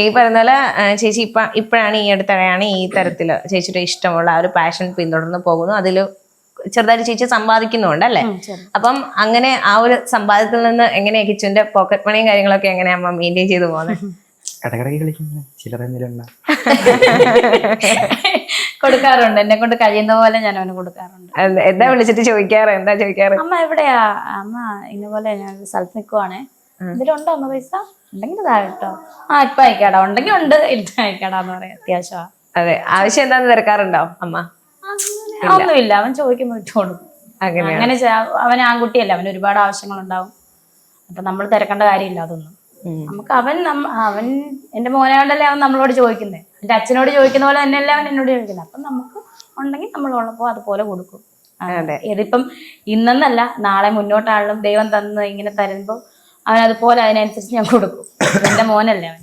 ഈ പറഞ്ഞ പോലെ ചേച്ചി ഇപ്പോഴാണ് ഈ അടുത്തിടെയാണ് ഈ തരത്തില് ചേച്ചിയുടെ ഇഷ്ടമുള്ള ആ ഒരു പാഷൻ പിന്തുടർന്ന് പോകുന്നു. അതിൽ ചെറുതായിട്ട് ചേച്ചി സമ്പാദിക്കുന്നുണ്ട് അല്ലേ? അപ്പം അങ്ങനെ ആ ഒരു സമ്പാദ്യത്തിൽ നിന്ന് എങ്ങനെയാ കിച്ചുവിന്റെ പോക്കറ്റ് മണിയും കാര്യങ്ങളൊക്കെ എങ്ങനെയാ അമ്മ മെയിൻറ്റെയിൻ ചെയ്ത് പോകുന്നത്? കൊടുക്കാറുണ്ട്, എന്നെ കൊണ്ട് കഴിയുന്ന പോലെ ഞാൻ അവന് കൊടുക്കാറുണ്ട്. എന്താ വിളിച്ചിട്ട് ചോദിക്കാറ്? എന്താ ചോദിക്കാറ്? അമ്മ എവിടെയാ? അമ്മ ഇന്നപോലെ ഞാൻ സ്ഥലത്ത് നിൽക്കുവാണേ, ഇതിലുണ്ടോ അമ്മ പൈസ? ഉണ്ടെങ്കിൽ താഴെ കേട്ടോ. ഇപ്പൊ അയക്കാടാ, ഉണ്ടെങ്കിൽ ഉണ്ട്, ഇല്ല അയക്കാടാന്ന് പറയാം. അത്യാവശ്യമാണ്. അതെ, ആവശ്യം എന്താന്ന് തിരക്കാറുണ്ടോ അമ്മ? ഒന്നുമില്ല, അവൻ ചോദിക്കുമ്പോ ഇട്ട് കൊടുക്കും. അങ്ങനെ അവൻ ആൺകുട്ടിയല്ല, അവന് ഒരുപാട് ആവശ്യങ്ങളുണ്ടാവും. അപ്പൊ നമ്മൾ തിരക്കേണ്ട കാര്യമില്ല അതൊന്നും. നമുക്ക് അവൻ എന്റെ മോനെ കൊണ്ടല്ലേ അവൻ നമ്മളോട് ചോദിക്കുന്നത്. എന്റെ അച്ഛനോട് ചോദിക്കുന്ന പോലെ തന്നെയല്ലേ അവൻ എന്നോട് ചോദിക്കുന്നത്. അപ്പൊ നമുക്ക് ഉണ്ടെങ്കിൽ നമ്മൾ ഉള്ളപ്പോ അതുപോലെ കൊടുക്കും. ഇതിപ്പം ഇന്നെന്നല്ല, നാളെ മുന്നോട്ടാണെങ്കിലും ദൈവം തന്ന് ഇങ്ങനെ തരുമ്പോ അവൻ അതുപോലെ അതിനനുസരിച്ച് ഞാൻ കൊടുക്കും. എന്റെ മോനല്ലേ അവൻ.